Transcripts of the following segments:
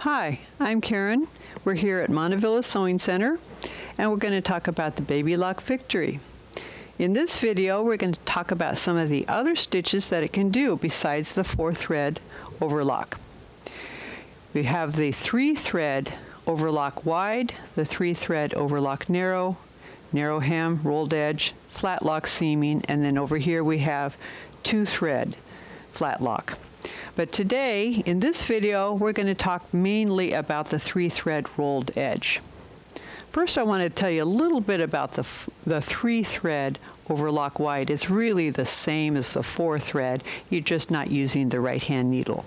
Hi, I'm Karen. We're here at Montavilla Sewing Center, and we're going to talk about the Baby Lock Victory. In this video, we're going to talk about some of the other stitches that it can do besides the 4-thread overlock. We have the 3-thread overlock wide, the 3-thread overlock narrow, narrow hem, rolled edge, flat lock seaming, and then over here we have 2-thread flat lock. But today, in this video, we're going to talk mainly about the 3-thread rolled edge. First, I want to tell you a little bit about the 3-thread overlock wide. It's really the same as the 4-thread. You're just not using the right-hand needle.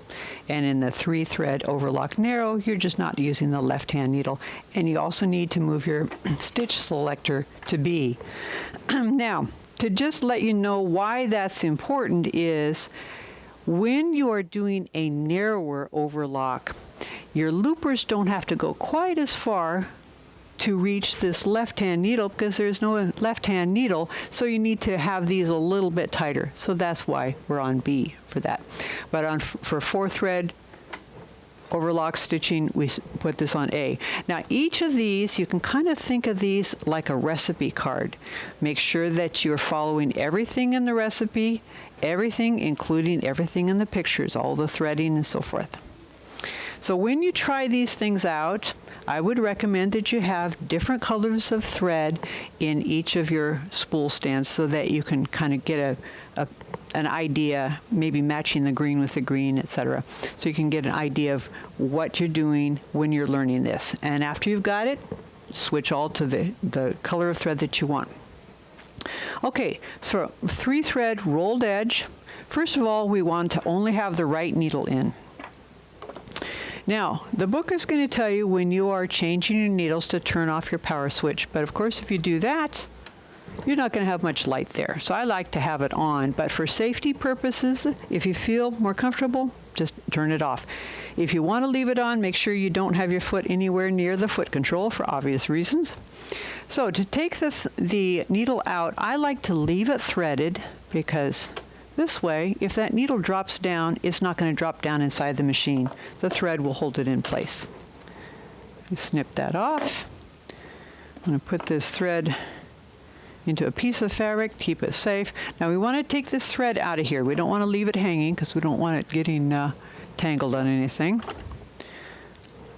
And in the 3-thread overlock narrow, you're just not using the left-hand needle. And you also need to move your stitch selector to B. Now, to just let you know why that's important is when you are doing a narrower overlock, your loopers don't have to go quite as far to reach this left-hand needle because there's no left-hand needle, so you need to have these a little bit tighter. So that's why we're on B for that. But for 4-thread overlock stitching, we put this on A. Now each of these, you can kind of think of these like a recipe card. Make sure that you're following everything in the recipe, everything, including everything in the pictures, all the threading and so forth. So when you try these things out, I would recommend that you have different colors of thread in each of your spool stands so that you can kind of get an idea, maybe matching the green with the green, etc. So you can get an idea of what you're doing when you're learning this. And after you've got it, switch all to the color of thread that you want. Okay, so 3-thread rolled edge. First of all, we want to only have the right needle in. Now, the book is going to tell you when you are changing your needles to turn off your power switch, but of course if you do that, you're not going to have much light there. So I like to have it on, but for safety purposes, if you feel more comfortable, just turn it off. If you want to leave it on, make sure you don't have your foot anywhere near the foot control for obvious reasons. So to take the needle out, I like to leave it threaded because this way, if that needle drops down, it's not going to drop down inside the machine. The thread will hold it in place. You snip that off. I'm going to put this thread into a piece of fabric, keep it safe. Now we want to take this thread out of here. We don't want to leave it hanging because we don't want it getting tangled on anything.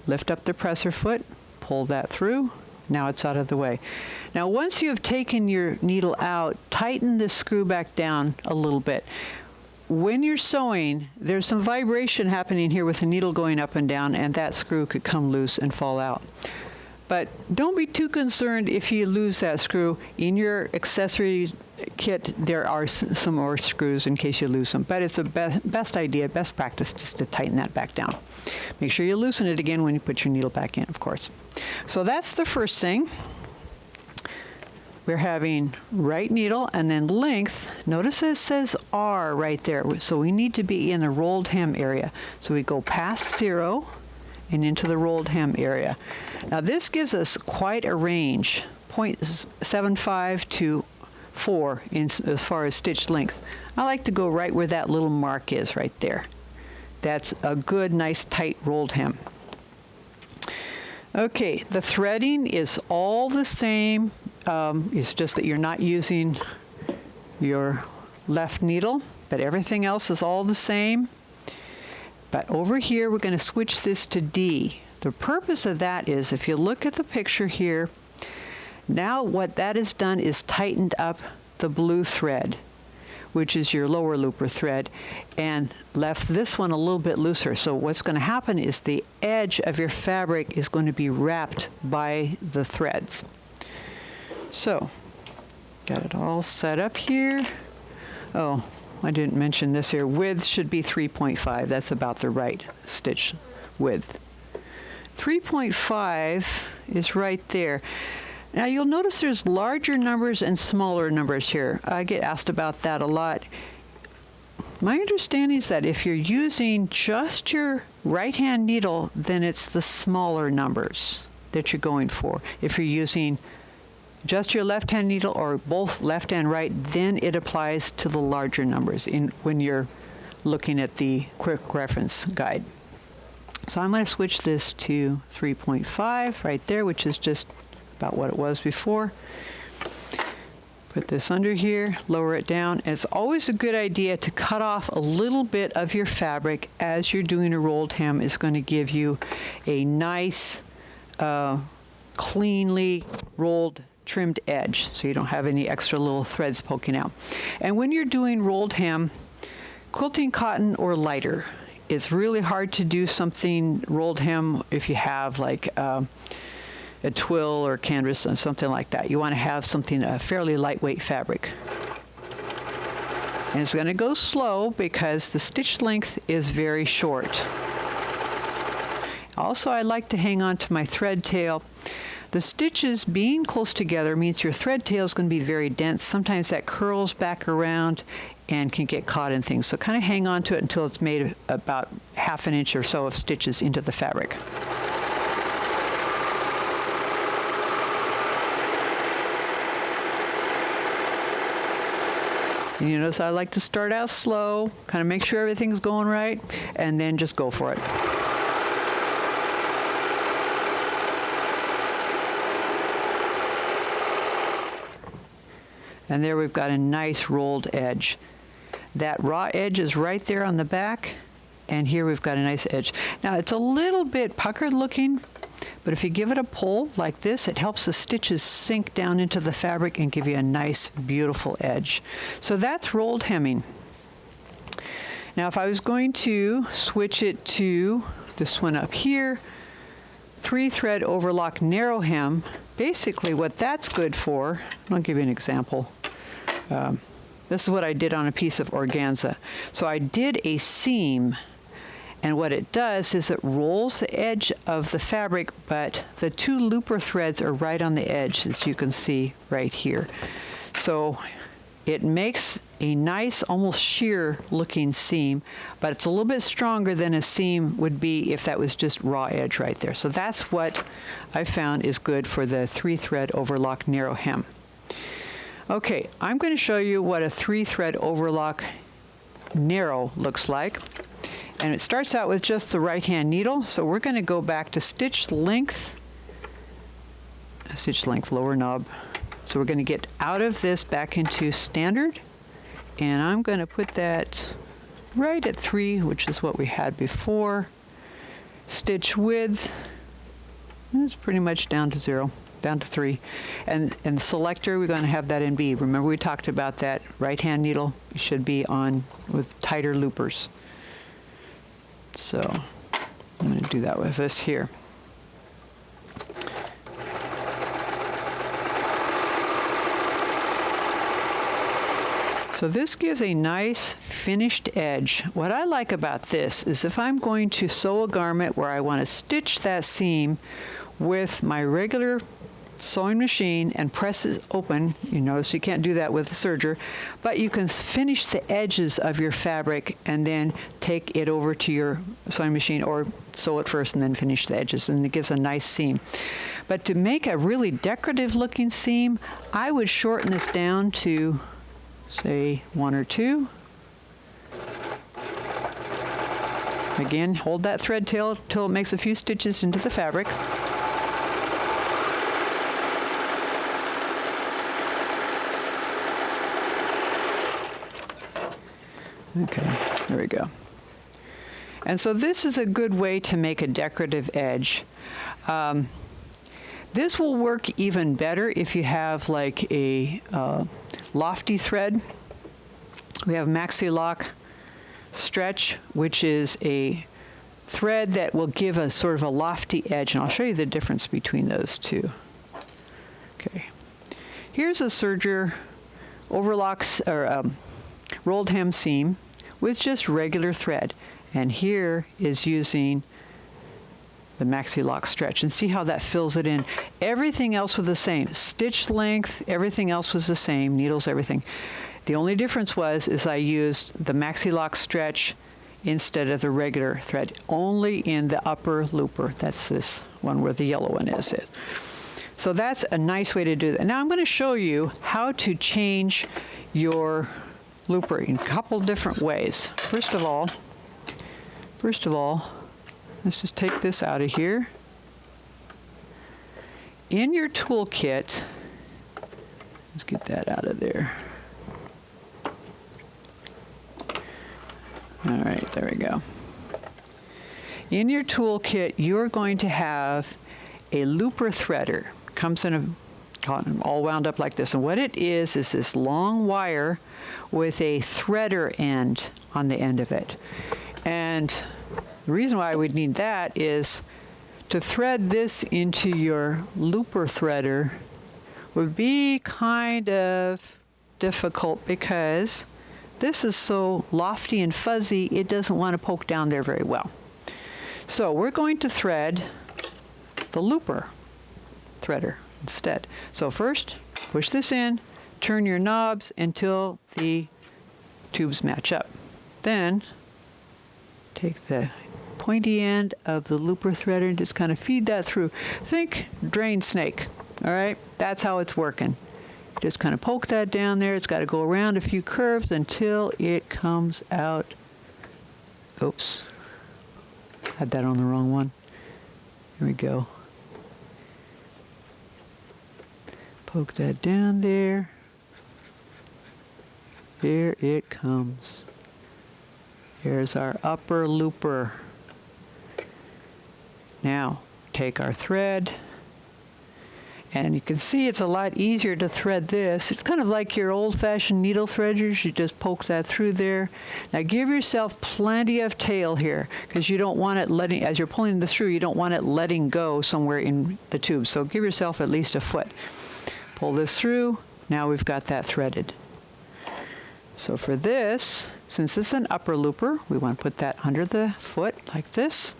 Lift up the presser foot, pull that through. Now it's out of the way. Now once you have taken your needle out, tighten this screw back down a little bit. When you're sewing, there's some vibration happening here with the needle going up and down, and that screw could come loose and fall out. But don't be too concerned if you lose that screw. In your accessory kit, there are some more screws in case you lose them. But it's a best idea, best practice, just to tighten that back down. Make sure you loosen it again when you put your needle back in, of course. So that's the first thing. We're having right needle and then length. Notice it says R right there. So we need to be in the rolled hem area. So we go past 0 and into the rolled hem area. Now this gives us quite a range, 0.75 to 4 as far as stitch length. I like to go right where that little mark is right there. That's a good, nice, tight rolled hem. Okay, the threading is all the same. It's just that you're not using your left needle, but everything else is all the same. But over here, we're going to switch this to D. The purpose of that is, if you look at the picture here, now what that has done is tightened up the blue thread, which is your lower looper thread, and left this one a little bit looser. So what's going to happen is the edge of your fabric is going to be wrapped by the threads. So, got it all set up here. Oh, I didn't mention this here. Width should be 3.5. That's about the right stitch width. 3.5 is right there. Now you'll notice there's larger numbers and smaller numbers here. I get asked about that a lot. My understanding is that if you're using just your right-hand needle, then it's the smaller numbers that you're going for. If you're using just your left-hand needle or both left and right, then it applies to the larger numbers when you're looking at the quick reference guide. So I'm going to switch this to 3.5 right there, which is just about what it was before. Put this under here, lower it down. And it's always a good idea to cut off a little bit of your fabric as you're doing a rolled hem. It's going to give you a nice, cleanly rolled, trimmed edge, so you don't have any extra little threads poking out. And when you're doing rolled hem, quilting cotton or lighter, it's really hard to do something rolled hem if you have like a twill or canvas or something like that. You want to have something, a fairly lightweight fabric. And it's going to go slow because the stitch length is very short. Also, I like to hang on to my thread tail. The stitches being close together means your thread tail is going to be very dense. Sometimes that curls back around and can get caught in things. So kind of hang on to it until it's made about 1/2 inch or so of stitches into the fabric. And you notice I like to start out slow, kind of make sure everything's going right, and then just go for it. And there we've got a nice rolled edge. That raw edge is right there on the back, and here we've got a nice edge. Now it's a little bit puckered looking, but if you give it a pull like this, it helps the stitches sink down into the fabric and give you a nice, beautiful edge. So that's rolled hemming. Now if I was going to switch it to this one up here, 3-thread overlock narrow hem, basically what that's good for, I'll give you an example. This is what I did on a piece of organza. So I did a seam, and what it does is it rolls the edge of the fabric, but the 2 looper threads are right on the edge, as you can see right here. So it makes a nice, almost sheer looking seam, but it's a little bit stronger than a seam would be if that was just raw edge right there. So that's what I found is good for the 3-thread overlock narrow hem. Okay, I'm going to show you what a 3-thread overlock narrow looks like. And it starts out with just the right-hand needle, so we're going to go back to stitch length, lower knob. So we're going to get out of this back into standard, and I'm going to put that right at 3, which is what we had before. Stitch width, it's pretty much down to 0, down to 3. And selector, we're going to have that in B. Remember we talked about that right-hand needle should be on with tighter loopers. So I'm going to do that with this here. So this gives a nice finished edge. What I like about this is if I'm going to sew a garment where I want to stitch that seam with my regular sewing machine and press it open, you notice you can't do that with a serger, but you can finish the edges of your fabric and then take it over to your sewing machine or sew it first and then finish the edges, and it gives a nice seam. But to make a really decorative looking seam, I would shorten this down to say 1 or 2. Again, hold that thread tail till it makes a few stitches into the fabric. Okay, there we go. And so this is a good way to make a decorative edge. This will work even better if you have like a lofty thread. We have maxi lock stretch, which is a thread that will give a sort of a lofty edge, and I'll show you the difference between those two. Okay, here's a serger overlocks or rolled hem seam with just regular thread, and here is using the maxi lock stretch, and see how that fills it in. Everything else was the same. Stitch length, everything else was the same, needles, everything. The only difference is I used the maxi lock stretch instead of the regular thread, only in the upper looper. That's this one where the yellow one is. So that's a nice way to do that. Now I'm going to show you how to change your looper in a couple different ways. First of all, let's just take this out of here. In your toolkit, let's get that out of there. All right, there we go. In your toolkit, you're going to have a looper threader. Comes in all wound up like this. And what it is this long wire with a threader end on the end of it. And the reason why I would need that is to thread this into your looper threader would be kind of difficult because this is so lofty and fuzzy, it doesn't want to poke down there very well. So we're going to thread the looper threader instead. So first, push this in, turn your knobs until the tubes match up. Then take the pointy end of the looper threader and just kind of feed that through. Think drain snake, all right? That's how it's working. Just kind of poke that down there. It's got to go around a few curves until it comes out. Oops, had that on the wrong one. Here we go. Poke that down there. There it comes. Here's our upper looper. Now, take our thread, and you can see it's a lot easier to thread this. It's kind of like your old-fashioned needle threaders. You just poke that through there. Now give yourself plenty of tail here, because you don't want it letting, as you're pulling this through, you don't want it letting go somewhere in the tube. So give yourself at least a foot. Pull this through. Now we've got that threaded. So for this, since this is an upper looper, we want to put that under the foot like this.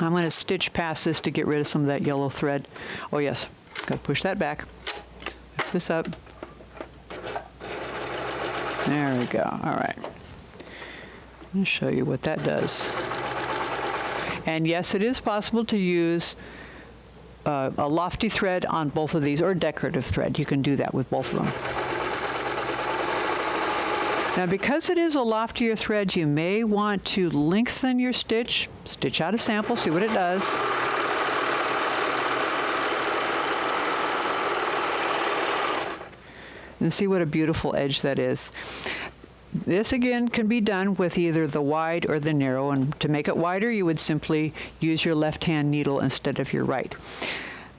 I'm going to stitch past this to get rid of some of that yellow thread. Oh yes, got to push that back. Lift this up. There we go. All right. Let me show you what that does. And yes, it is possible to use a lofty thread on both of these, or decorative thread. You can do that with both of them. Now, because it is a loftier thread, you may want to lengthen your stitch. Stitch out a sample, see what it does. And see what a beautiful edge that is. This, again, can be done with either the wide or the narrow. And to make it wider, you would simply use your left-hand needle instead of your right.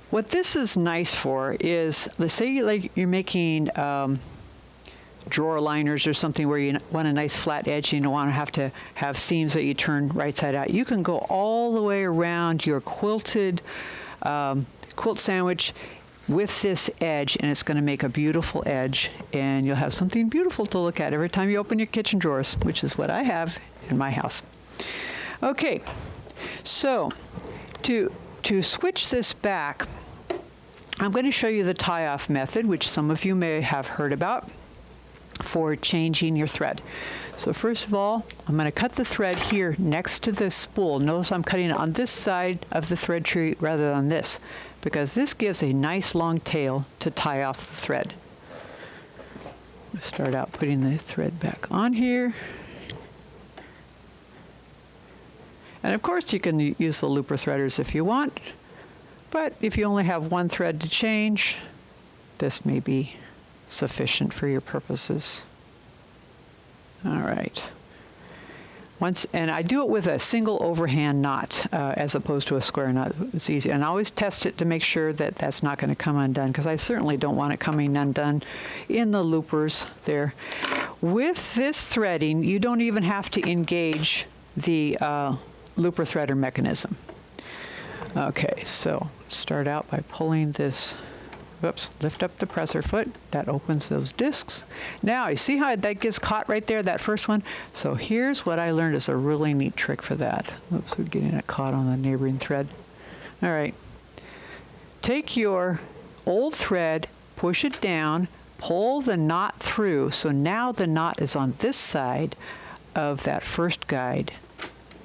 What this is nice for is, let's say like you're making drawer liners or something where you want a nice flat edge, you don't want to have seams that you turn right side out. You can go all the way around your quilted quilt sandwich with this edge, and it's going to make a beautiful edge, and you'll have something beautiful to look at every time you open your kitchen drawers, which is what I have in my house. Okay, so to switch this back, I'm going to show you the tie-off method, which some of you may have heard about, for changing your thread. So first of all, I'm going to cut the thread here next to this spool. Notice I'm cutting it on this side of the thread tree rather than this, because this gives a nice long tail to tie off the thread. I'll start out putting the thread back on here. And of course you can use the looper threaders if you want, but if you only have one thread to change, this may be sufficient for your purposes. All right. And I do it with a single overhand knot as opposed to a square knot. It's easy. And I always test it to make sure that that's not going to come undone, because I certainly don't want it coming undone in the loopers there. With this threading, you don't even have to engage the looper threader mechanism. Okay, so start out by pulling this. Whoops, lift up the presser foot. That opens those discs. Now, you see how that gets caught right there, that first one? So here's what I learned is a really neat trick for that. Oops, we're getting it caught on the neighboring thread. All right. Take your old thread, push it down, pull the knot through. So now the knot is on this side of that first guide.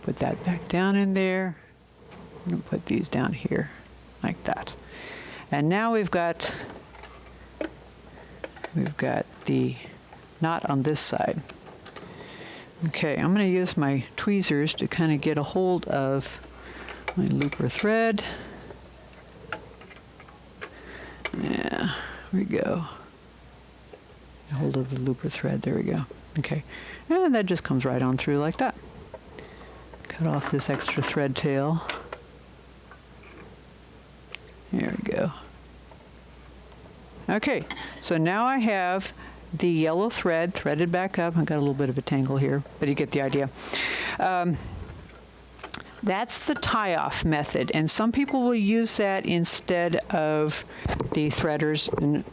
Put that back down in there. I'm going to put these down here like that. And now we've got the knot on this side. Okay, I'm going to use my tweezers to kind of get a hold of my looper thread. Yeah, here we go. Hold of the looper thread, there we go. Okay, and that just comes right on through like that. Cut off this extra thread tail. There we go. Okay, so now I have the yellow thread threaded back up. I've got a little bit of a tangle here, but you get the idea. That's the tie-off method, and some people will use that instead of the threaders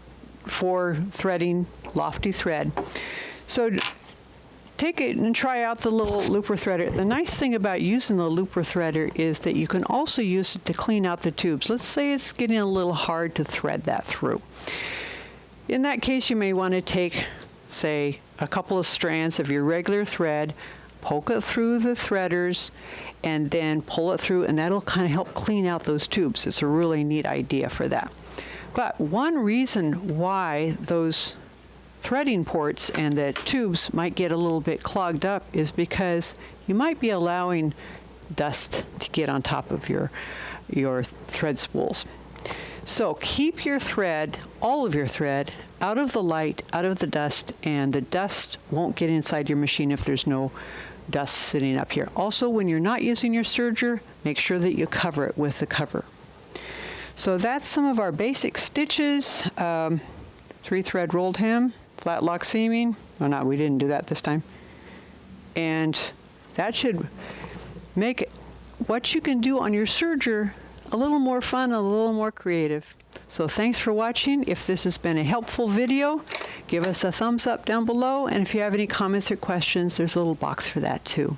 for threading lofty thread. So take it and try out the little looper threader. The nice thing about using the looper threader is that you can also use it to clean out the tubes. Let's say it's getting a little hard to thread that through. In that case, you may want to take, say, a couple of strands of your regular thread, poke it through the threaders, and then pull it through, and that'll kind of help clean out those tubes. It's a really neat idea for that. But one reason why those threading ports and the tubes might get a little bit clogged up is because you might be allowing dust to get on top of your thread spools. So keep your thread, all of your thread, out of the light, out of the dust, and the dust won't get inside your machine if there's no dust sitting up here. Also, when you're not using your serger, make sure that you cover it with the cover. So that's some of our basic stitches. 3-thread rolled hem, flat lock seaming. Oh no, we didn't do that this time. And that should make what you can do on your serger a little more fun, a little more creative. So thanks for watching. If this has been a helpful video, give us a thumbs up down below. And if you have any comments or questions, there's a little box for that too.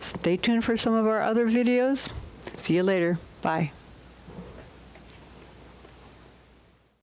Stay tuned for some of our other videos. See you later. Bye.